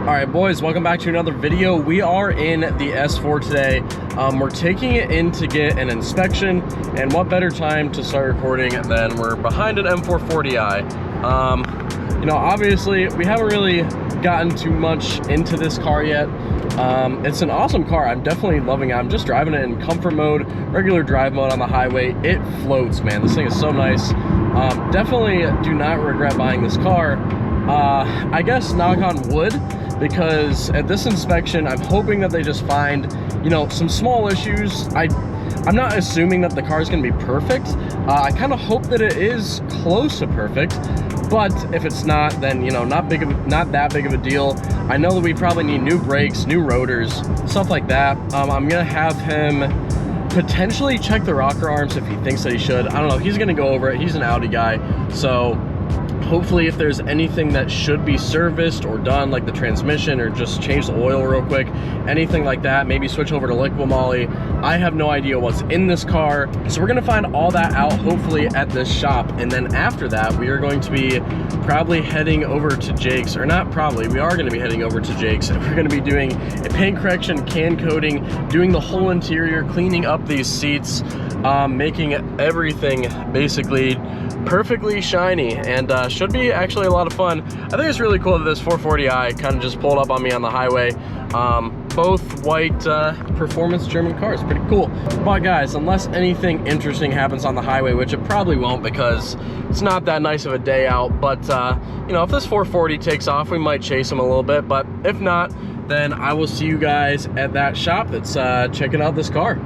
All right, boys, welcome back to another video. We are in the S4 today. We're taking it in to get an inspection, and what better time to start recording than we're behind an M440i. You know, obviously, we haven't really gotten too much into this car yet. It's an awesome car. I'm definitely loving it. I'm just driving it in comfort mode, regular drive mode on the highway. It floats, man. This thing is so nice. Definitely do not regret buying this car. I guess knock on wood, because at this inspection, I'm hoping that they just find, you know, some small issues. I'm not assuming that the car is going to be perfect. I kind of hope that it is close to perfect, but if it's not, then, you know, not that big of a deal. I know that we probably need new brakes, new rotors, stuff like that. I'm gonna have him potentially check the rocker arms if he thinks that he should. I don't know. He's gonna go over it. He's an Audi guy, so hopefully if there's anything that should be serviced or done, like the transmission, or just change the oil real quick, anything like that, maybe switch over to liquid moly. I have no idea what's in this car, so we're gonna find all that out hopefully at this shop. And then after that, we are going to be probably heading over to Jake's, or not probably, we are gonna be heading over to Jake's, and we're gonna be doing a paint correction, can coating, doing the whole interior, cleaning up these seats, making everything basically perfectly shiny, and should be actually a lot of fun. I think it's really cool that this 440i kind of just pulled up on me on the highway. Both white performance German cars, pretty cool. But guys, unless anything interesting happens on the highway, which it probably won't because it's not that nice of a day out, but you know, if this 440 takes off, we might chase him a little bit, but if not, then I will see you guys at that shop that's checking out this car.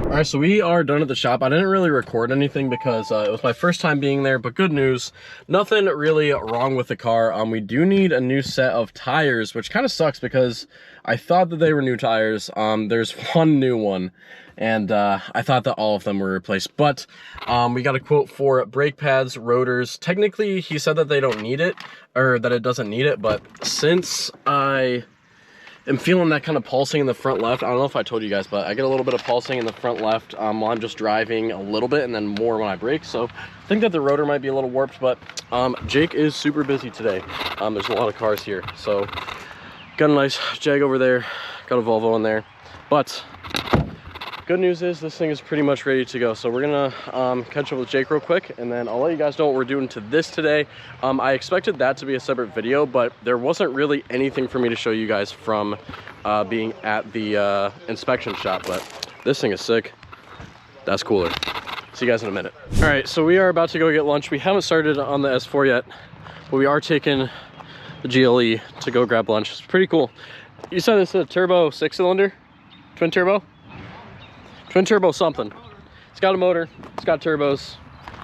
All right, so we are done at the shop. I didn't really record anything because it was my first time being there, but good news, nothing really wrong with the car. We do need a new set of tires, which kind of sucks because I thought that they were new tires. There's one new one, and I thought that all of them were replaced, but we got a quote for brake pads, rotors. Technically, he said that they don't need it, or that it doesn't need it, but since I'm feeling that kind of pulsing in the front left. I don't know if I told you guys, but I get a little bit of pulsing in the front left while I'm just driving a little bit, and then more when I brake. So I think that the rotor might be a little warped, but Jake is super busy today. There's a lot of cars here. So got a nice Jag over there, got a Volvo in there. But good news is this thing is pretty much ready to go. So we're gonna catch up with Jake real quick, and then I'll let you guys know what we're doing to this today. I expected that to be a separate video, but there wasn't really anything for me to show you guys from being at the inspection shop, but this thing is sick. That's cooler. See you guys in a minute. All right, so we are about to go get lunch. We haven't started on the S4 yet, but we are taking the GLE to go grab lunch. It's pretty cool. You said it's a turbo 6-cylinder, twin turbo? Twin turbo something. It's got a motor, it's got turbos.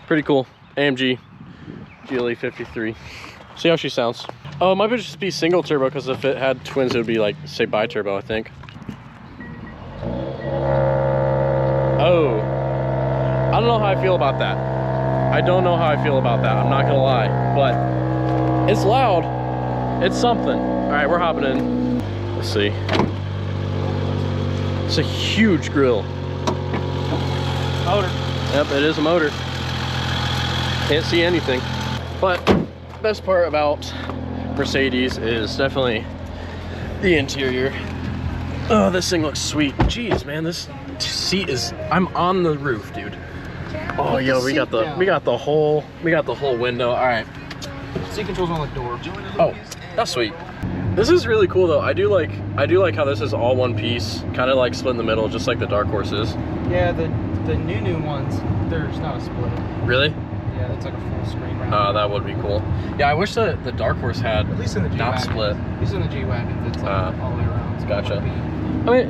Pretty cool. AMG GLE 53. See how she sounds. Oh, it might just be single turbo, because if it had twins, it would be like, say, bi-turbo, I think. Oh. I don't know how I feel about that. I don't know how I feel about that, I'm not gonna lie. But it's loud. It's something. All right, we're hopping in. Let's see. It's a huge grill. Motor. Yep, it is a motor. Can't see anything. But the best part about Mercedes is definitely the interior. Oh, this thing looks sweet. Jeez, man, this seat is, I'm on the roof, dude. Oh, yo, we got the whole window. All right. Seat controls on the door. Oh, that's sweet. This is really cool though. I do like how this is all one piece, kind of like split in the middle, just like the Dark Horse is. Yeah, the new ones, there's not a split. Really? Yeah, it's like a full screen round. Oh, that would be cool. Yeah, I wish the Dark Horse had, at least in the G-Wagon. Not split. At least in the G-Wagon, it's like all the way around. So gotcha. I mean,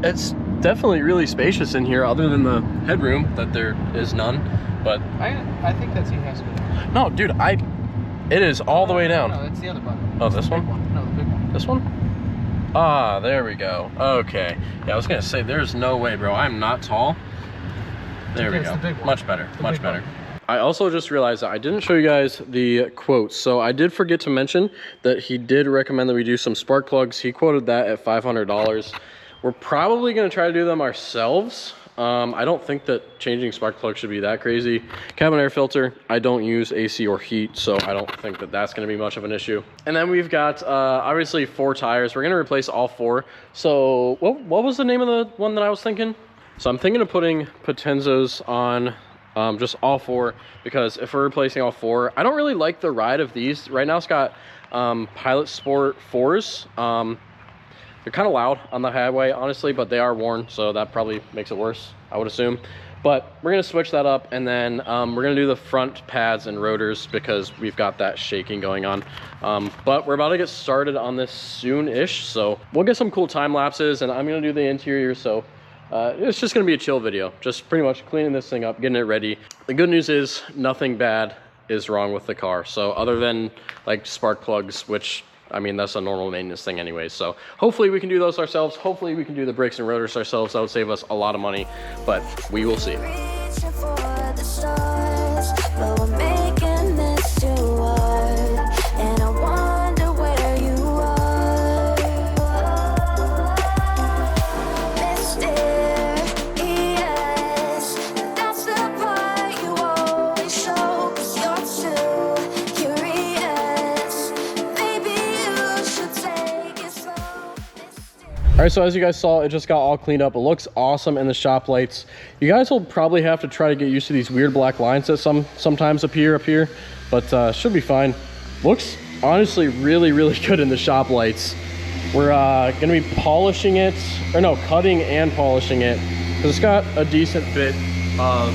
it's definitely really spacious in here, other than the headroom that there is none. But I think that seat has to go down. No, dude, it is all the way down. No, that's the other button. Oh, this one? No, the big one. This one? Ah, there we go. Okay. Yeah, I was gonna say, there's no way, bro. I'm not tall. There we go. Much better. Much better. I also just realized that I didn't show you guys the quotes. So I did forget to mention that he did recommend that we do some spark plugs. He quoted that at $500. We're probably gonna try to do them ourselves. I don't think that changing spark plug should be that crazy. Cabin air filter, I don't use AC or heat, so I don't think that that's going to be much of an issue. And then we've got obviously 4 tires. We're going to replace all 4. So what was the name of the one that I was thinking? So I'm thinking of putting Potenzos on just all 4, because if we're replacing all 4, I don't really like the ride of these. Right now it's got Pilot Sport 4s. They're kind of loud on the highway, honestly, but they are worn, so that probably makes it worse, I would assume. But we're gonna switch that up, and then we're gonna do the front pads and rotors because we've got that shaking going on. But we're about to get started on this soon-ish, so we'll get some cool time lapses, and I'm gonna do the interior, so it's just gonna be a chill video, just pretty much cleaning this thing up, getting it ready. The good news is nothing bad is wrong with the car, so other than like spark plugs, which I mean, that's a normal maintenance thing anyways. So hopefully we can do those ourselves. Hopefully we can do the brakes and rotors ourselves. That would save us a lot of money, but we will see. All right, so as you guys saw, it just got all cleaned up. It looks awesome in the shop lights. You guys will probably have to try to get used to these weird black lines that sometimes appear up here, but should be fine. Looks honestly really, really good in the shop lights. We're gonna be polishing it, or no, cutting and polishing it, because it's got a decent bit of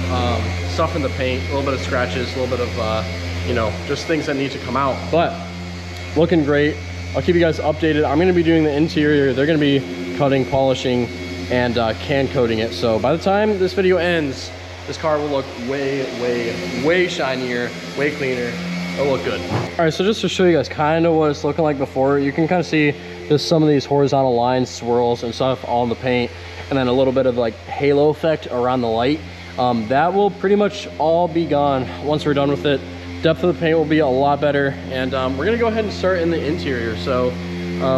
stuff in the paint, a little bit of scratches, a little bit of, you know, just things that need to come out, but looking great. I'll keep you guys updated. I'm gonna be doing the interior. They're gonna be cutting, polishing, and can coating it. So by the time this video ends, this car will look way shinier, way cleaner. It'll look good. All right, so just to show you guys kind of what it's looking like before, you can kind of see there's some of these horizontal lines, swirls, and stuff all in the paint, and then a little bit of like halo effect around the light. That will pretty much all be gone once we're done with it. Depth of the paint will be a lot better, and we're gonna go ahead and start in the interior. So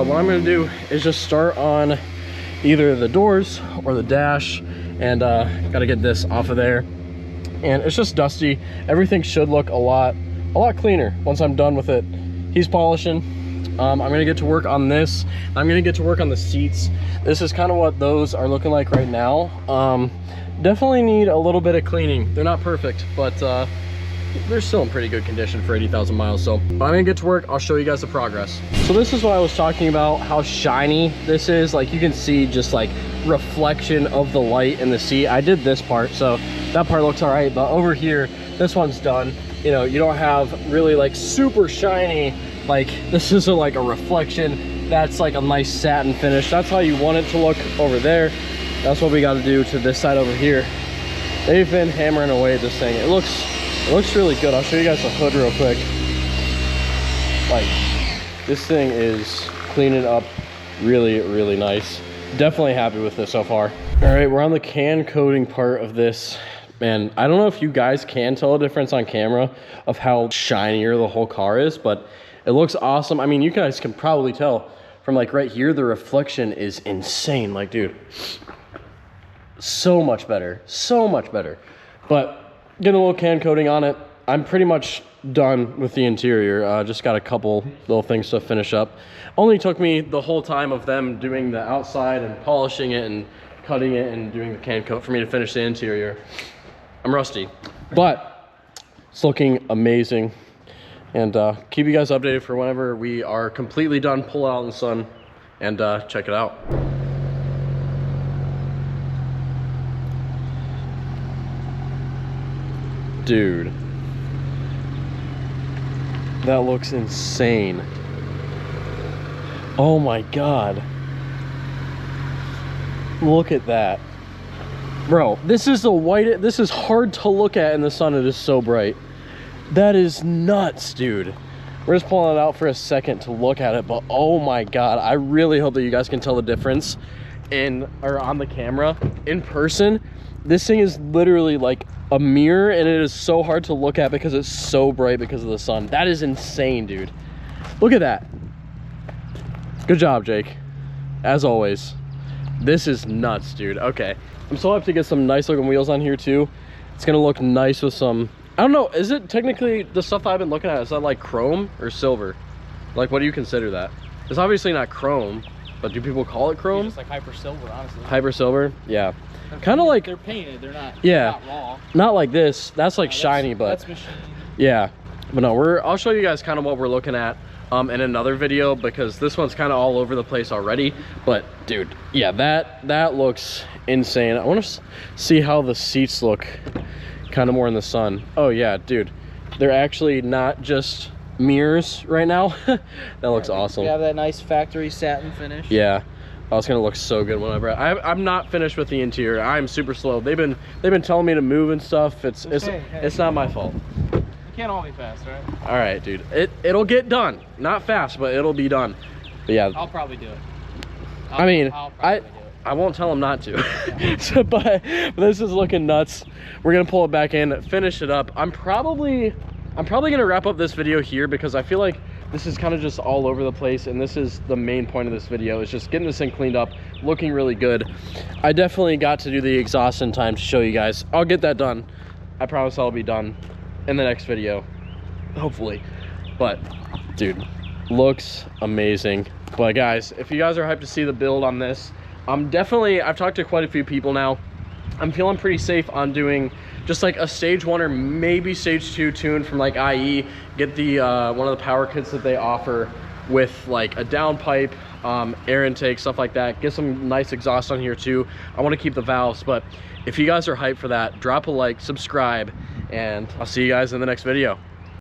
what I'm gonna do is just start on either the doors or the dash, and gotta get this off of there. And it's just dusty. Everything should look a lot cleaner once I'm done with it. He's polishing. I'm gonna get to work on this. I'm gonna get to work on the seats. This is kind of what those are looking like right now. Definitely need a little bit of cleaning. They're not perfect, but they're still in pretty good condition for 80,000 miles. So I'm gonna get to work. I'll show you guys the progress. So this is what I was talking about, how shiny this is. Like you can see just like reflection of the light in the seat. I did this part, so that part looks all right, but over here, this one's done. You know, you don't have really like super shiny, like this is like a reflection. That's like a nice satin finish. That's how you want it to look over there. That's what we got to do to this side over here. They've been hammering away at this thing. It looks really good. I'll show you guys the hood real quick. Like, this thing is cleaning up really nice. Definitely happy with this so far. All right, we're on the can coating part of this. Man, I don't know if you guys can tell a difference on camera of how shinier the whole car is, but it looks awesome. I mean, you guys can probably tell from like right here, the reflection is insane. Like, dude, so much better, but get a little can coating on it. I'm pretty much done with the interior. Just got a couple little things to finish up. Only took me the whole time of them doing the outside and polishing it and cutting it and doing the can coat for me to finish the interior. I'm rusty, but it's looking amazing. And keep you guys updated for whenever we are completely done, pull it out in the sun, and check it out. Dude, that looks insane. Oh my God. Look at that. Bro, this is the white, this is hard to look at in the sun. It is so bright. That is nuts, dude. We're just pulling it out for a second to look at it, but oh my God, I really hope that you guys can tell the difference on the camera. In person, this thing is literally like a mirror, and it is so hard to look at because it's so bright because of the sun. That is insane, dude. Look at that. Good job, Jake, as always. This is nuts, dude. Okay, I'm so hyped to get some nice looking wheels on here too. It's gonna look nice with some, I don't know, is it technically the stuff I've been looking at, is that like chrome or silver? Like, what do you consider that? It's obviously not chrome, but do people call it chrome? It's just like hyper silver, honestly. Hyper silver, yeah. Kind of like, they're painted, they're not, yeah, they're not raw. not like this. That's like No, shiny, but that's machine. yeah. But no, I'll show you guys kind of what we're looking at in another video, because this one's kind of all over the place already. But dude, yeah, that looks insane. I want to see how the seats look kind of more in the sun. Oh yeah, dude, they're actually not just mirrors right now. That looks awesome. We have that nice factory satin finish. Yeah. Oh, it's gonna look so good whenever I'm not finished with the interior. I'm super slow. They've been telling me to move and stuff. It's not my fault. You can't all be fast, right? All right, dude. It'll get done. Not fast, but it'll be done. But yeah. I'll probably do it. I won't tell them not to. Yeah. So, but this is looking nuts. We're gonna pull it back in, finish it up. I'm probably gonna wrap up this video here, because I feel like this is kind of just all over the place, and this is the main point of this video, is just getting this thing cleaned up, looking really good. I definitely got to do the exhaust in time to show you guys. I'll get that done. I promise I'll be done in the next video, hopefully. But dude, looks amazing. But guys, if you guys are hyped to see the build on this, I've talked to quite a few people now. I'm feeling pretty safe on doing just like a stage 1 or maybe stage 2 tune from like IE. Get the one of the power kits that they offer with like a downpipe, air intake, stuff like that. Get some nice exhaust on here too. I want to keep the valves, but if you guys are hyped for that, drop a like, subscribe, and I'll see you guys in the next video.